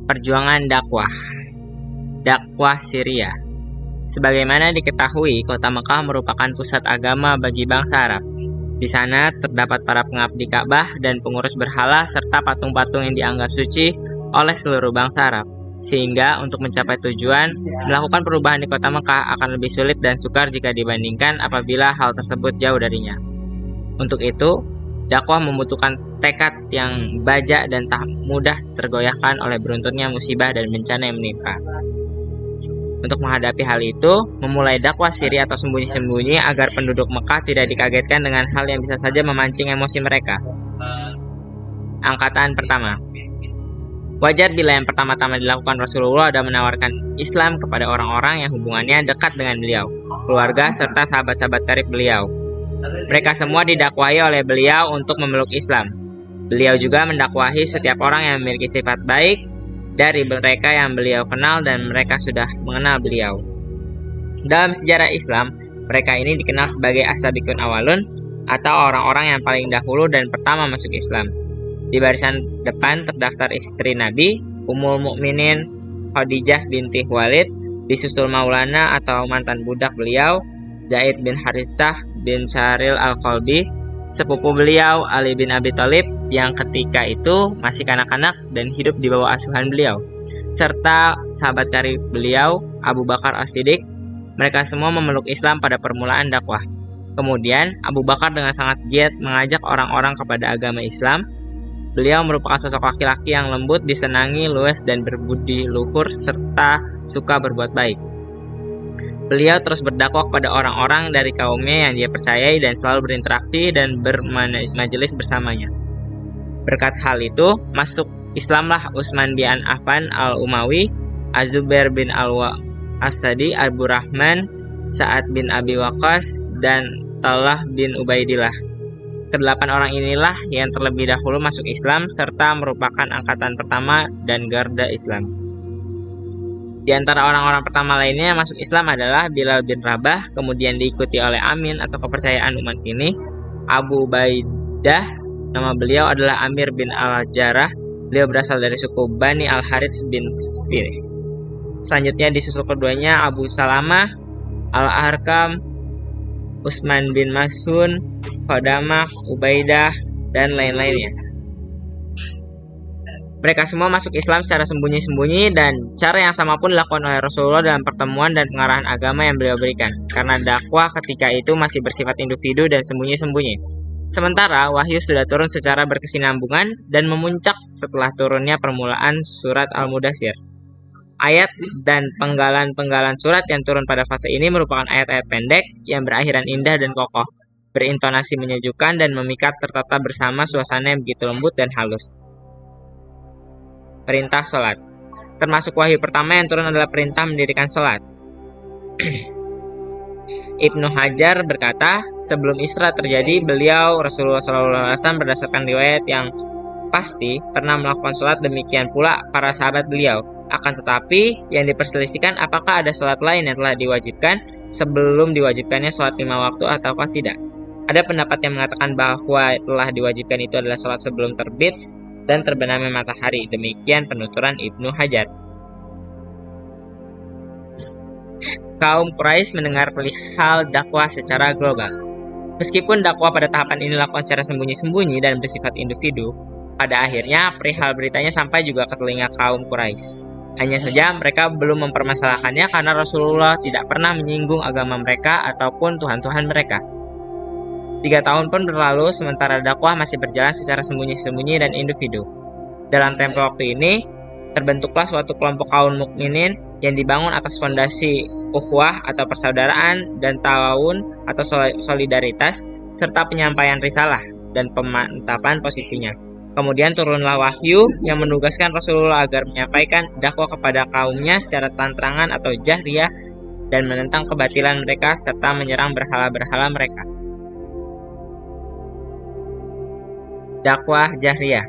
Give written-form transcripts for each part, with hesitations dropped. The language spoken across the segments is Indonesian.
Perjuangan dakwah. Dakwah Syria. Sebagaimana diketahui, kota Mekah merupakan pusat agama bagi bangsa Arab. Di sana terdapat para pengabdi Ka'bah dan pengurus berhala serta patung-patung yang dianggap suci oleh seluruh bangsa Arab. Sehingga untuk mencapai tujuan, melakukan perubahan di kota Mekah akan lebih sulit dan sukar jika dibandingkan apabila hal tersebut jauh darinya. Untuk itu, dakwah membutuhkan tekad yang baja dan tak mudah tergoyahkan oleh beruntunnya musibah dan bencana yang menimpa. Untuk menghadapi hal itu, memulai dakwah siri atau sembunyi-sembunyi agar penduduk Mekah tidak dikagetkan dengan hal yang bisa saja memancing emosi mereka. Angkatan pertama. Wajar bila yang pertama-tama dilakukan Rasulullah adalah menawarkan Islam kepada orang-orang yang hubungannya dekat dengan beliau, keluarga serta sahabat-sahabat karib beliau. Mereka semua didakwahi oleh beliau untuk memeluk Islam. Beliau juga mendakwahi setiap orang yang memiliki sifat baik dari mereka yang beliau kenal dan mereka sudah mengenal beliau. Dalam sejarah Islam, mereka ini dikenal sebagai as-sabiqun awalun atau orang-orang yang paling dahulu dan pertama masuk Islam. Di barisan depan terdaftar istri Nabi, Ummul Mukminin Khadijah binti Khuwailid, disusul Maulana atau mantan budak beliau, Zaid bin Haritsah bin Syaril al-Qalbi, sepupu beliau Ali bin Abi Thalib yang ketika itu masih kanak-kanak dan hidup di bawah asuhan beliau, serta sahabat karib beliau Abu Bakar As-Siddiq. Mereka semua memeluk Islam pada permulaan dakwah. Kemudian Abu Bakar dengan sangat giat mengajak orang-orang kepada agama Islam. Beliau merupakan sosok laki-laki yang lembut, disenangi, luwes dan berbudi luhur serta suka berbuat baik. Beliau terus berdakwah kepada orang-orang dari kaumnya yang dia percayai dan selalu berinteraksi dan bermajelis bersamanya. Berkat hal itu, masuk Islamlah Utsman bin Affan al-Umawi, Az-Zubair bin al-Asadi, Abu Rahman, Sa'ad bin Abi Waqqas, dan Talha bin Ubaidillah. Kedelapan orang inilah yang terlebih dahulu masuk Islam serta merupakan angkatan pertama dan garda Islam. Di antara orang-orang pertama lainnya yang masuk Islam adalah Bilal bin Rabah, kemudian diikuti oleh Amin atau kepercayaan umat ini, Abu Ubaidah, nama beliau adalah Amir bin al-Jarrah, beliau berasal dari suku Bani al-Harits bin Fir. Selanjutnya disusul keduanya Abu Salamah, Al-Arqam, Utsman bin Mas'un, Qadamah, Ubaidah, dan lain-lainnya. Mereka semua masuk Islam secara sembunyi-sembunyi dan cara yang sama pun dilakukan oleh Rasulullah dalam pertemuan dan pengarahan agama yang beliau berikan. Karena dakwah ketika itu masih bersifat individu dan sembunyi-sembunyi. Sementara wahyu sudah turun secara berkesinambungan dan memuncak setelah turunnya permulaan surat Al-Mudaththir. Ayat dan penggalan-penggalan surat yang turun pada fase ini merupakan ayat-ayat pendek yang berakhiran indah dan kokoh, berintonasi menyejukkan dan memikat tertata bersama suasana yang begitu lembut dan halus. Perintah sholat. Termasuk wahyu pertama yang turun adalah perintah mendirikan sholat. Ibnu Hajar berkata, sebelum Isra terjadi, beliau Rasulullah SAW berdasarkan riwayat yang pasti pernah melakukan sholat, demikian pula para sahabat beliau. Akan tetapi yang diperselisihkan apakah ada sholat lain yang telah diwajibkan sebelum diwajibkannya sholat 5 waktu ataukah tidak. Ada pendapat yang mengatakan bahwa telah diwajibkan itu adalah sholat sebelum terbit dan terbenamnya matahari. Demikian penuturan Ibnu Hajar. Kaum Quraisy mendengar perihal dakwah secara global. Meskipun dakwah pada tahapan ini dilakukan secara sembunyi-sembunyi dan bersifat individu, pada akhirnya perihal beritanya sampai juga ke telinga kaum Quraisy. Hanya saja mereka belum mempermasalahkannya karena Rasulullah tidak pernah menyinggung agama mereka ataupun Tuhan-Tuhan mereka. 3 tahun pun berlalu sementara dakwah masih berjalan secara sembunyi-sembunyi dan individu. Dalam tempo waktu ini, terbentuklah suatu kelompok kaum mukminin yang dibangun atas fondasi ukhuwah atau persaudaraan dan ta'awun atau solidaritas serta penyampaian risalah dan pemantapan posisinya. Kemudian turunlah wahyu yang menugaskan Rasulullah agar menyampaikan dakwah kepada kaumnya secara terang-terangan atau jahriyah dan menentang kebatilan mereka serta menyerang berhala-berhala mereka. Dakwah jahriyah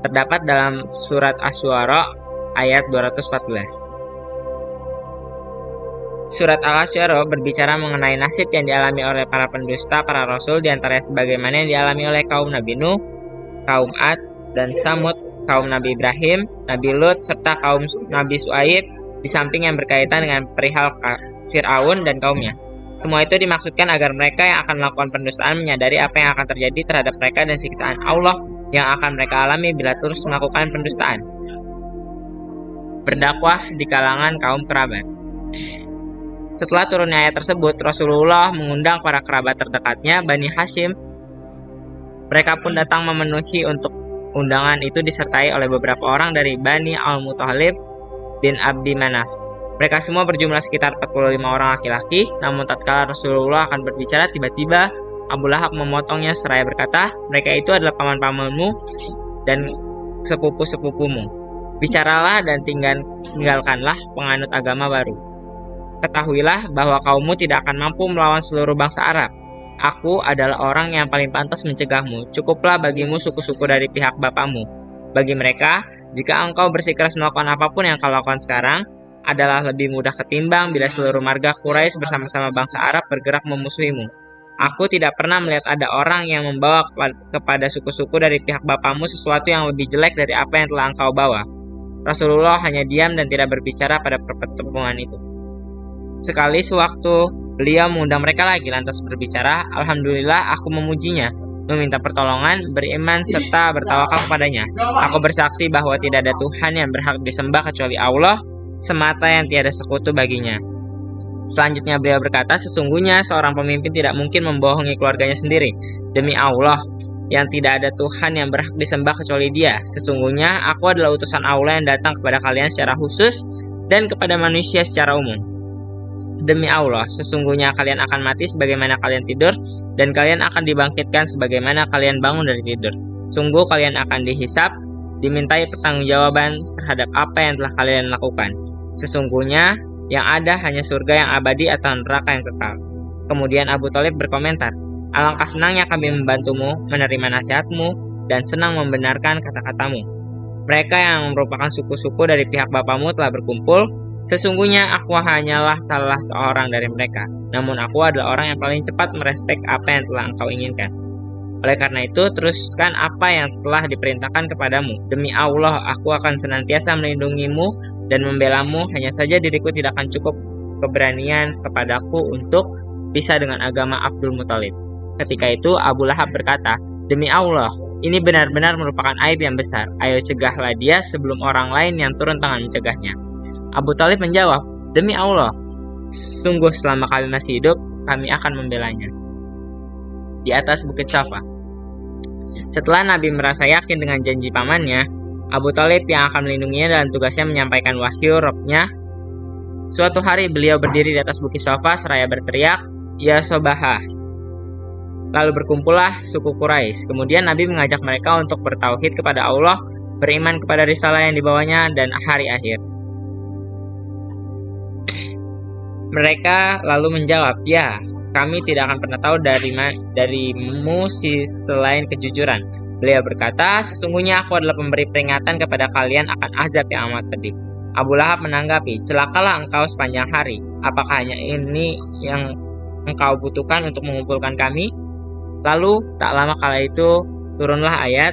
terdapat dalam surat Asy-Syu'ara ayat 214. Surat Al-Asy'ara berbicara mengenai nasib yang dialami oleh para pendusta para rasul, diantaranya sebagaimana yang dialami oleh kaum Nabi Nuh, kaum Ad, dan Samud, kaum Nabi Ibrahim, Nabi Lut, serta kaum Nabi Syuaib, di samping yang berkaitan dengan perihal Fir'aun dan kaumnya. Semua itu dimaksudkan agar mereka yang akan melakukan pendustaan menyadari apa yang akan terjadi terhadap mereka dan siksaan Allah yang akan mereka alami bila terus melakukan pendustaan. Berdakwah di kalangan kaum kerabat. Setelah turunnya ayat tersebut, Rasulullah mengundang para kerabat terdekatnya, Bani Hashim. Mereka pun datang memenuhi untuk undangan itu disertai oleh beberapa orang dari Bani Al-Muthalib bin Abdi Manaf. Mereka semua berjumlah sekitar 45 orang laki-laki, namun tatkala Rasulullah akan berbicara, tiba-tiba Abu Lahab memotongnya seraya berkata, "Mereka itu adalah paman-pamanmu dan sepupu-sepupumu. Bicaralah dan tinggalkanlah penganut agama baru. Ketahuilah bahwa kaummu tidak akan mampu melawan seluruh bangsa Arab. Aku adalah orang yang paling pantas mencegahmu. Cukuplah bagimu suku-suku dari pihak bapakmu. Bagi mereka, jika engkau bersikeras melakukan apapun yang kau lakukan sekarang, adalah lebih mudah ketimbang bila seluruh marga Quraisy bersama-sama bangsa Arab bergerak memusuhimu. Aku tidak pernah melihat ada orang yang membawa kepada suku-suku dari pihak bapakmu sesuatu yang lebih jelek dari apa yang telah engkau bawa." Rasulullah hanya diam dan tidak berbicara pada pertemuan itu. Sekali sewaktu beliau mengundang mereka lagi lantas berbicara, "Alhamdulillah, aku memujinya, meminta pertolongan, beriman serta bertawakal kepadanya. Aku bersaksi bahwa tidak ada Tuhan yang berhak disembah kecuali Allah semata yang tiada sekutu baginya." Selanjutnya beliau berkata, "Sesungguhnya seorang pemimpin tidak mungkin membohongi keluarganya sendiri. Demi Allah, yang tidak ada Tuhan yang berhak disembah kecuali Dia. Sesungguhnya aku adalah utusan Allah yang datang kepada kalian secara khusus dan kepada manusia secara umum. Demi Allah, sesungguhnya kalian akan mati sebagaimana kalian tidur, dan kalian akan dibangkitkan sebagaimana kalian bangun dari tidur. Sungguh kalian akan dihisap, dimintai pertanggungjawaban terhadap apa yang telah kalian lakukan. Sesungguhnya yang ada hanya surga yang abadi atau neraka yang kekal." Kemudian Abu Thalib berkomentar, "Alangkah senangnya kami membantumu, menerima nasihatmu, dan senang membenarkan kata-katamu. Mereka yang merupakan suku-suku dari pihak bapakmu telah berkumpul. Sesungguhnya aku hanyalah salah seorang dari mereka. Namun aku adalah orang yang paling cepat merespek apa yang telah engkau inginkan. Oleh karena itu, teruskan apa yang telah diperintahkan kepadamu. Demi Allah, aku akan senantiasa melindungimu dan membelamu. Hanya saja diriku tidak akan cukup keberanian kepadaku untuk pisah dengan agama Abdul Muthalib." Ketika itu Abu Lahab berkata, "Demi Allah, ini benar-benar merupakan aib yang besar. Ayo cegahlah dia sebelum orang lain yang turun tangan mencegahnya." Abu Thalib menjawab, "Demi Allah, sungguh selama kami masih hidup, kami akan membelanya." Di atas Bukit Safa. Setelah Nabi merasa yakin dengan janji pamannya, Abu Thalib yang akan melindunginya dalam tugasnya menyampaikan wahyu Robnya. Suatu hari beliau berdiri di atas Bukit Safa seraya berteriak, "Ya Sobahah." Lalu berkumpullah suku Quraisy. Kemudian Nabi mengajak mereka untuk bertauhid kepada Allah, beriman kepada risalah yang dibawanya, dan hari akhir. Mereka lalu menjawab, "Ya, kami tidak akan pernah tahu darimu selain kejujuran." Beliau berkata, "Sesungguhnya aku adalah pemberi peringatan kepada kalian akan azab yang amat pedih." Abu Lahab menanggapi, "Celakalah engkau sepanjang hari. Apakah hanya ini yang engkau butuhkan untuk mengumpulkan kami?" Lalu tak lama kala itu turunlah ayat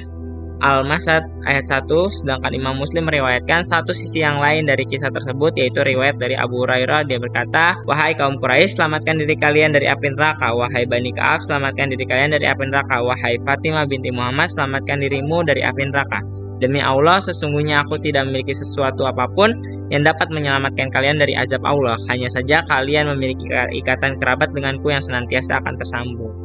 Al-Masad ayat 1, sedangkan Imam Muslim meriwayatkan satu sisi yang lain dari kisah tersebut, yaitu riwayat dari Abu Hurairah. Dia berkata, "Wahai kaum Quraisy, selamatkan diri kalian dari api neraka. Wahai Bani Ka'ab, selamatkan diri kalian dari api neraka. Wahai Fatimah binti Muhammad, selamatkan dirimu dari api neraka. Demi Allah, sesungguhnya aku tidak memiliki sesuatu apapun yang dapat menyelamatkan kalian dari azab Allah. Hanya saja kalian memiliki ikatan kerabat denganku yang senantiasa akan tersambung."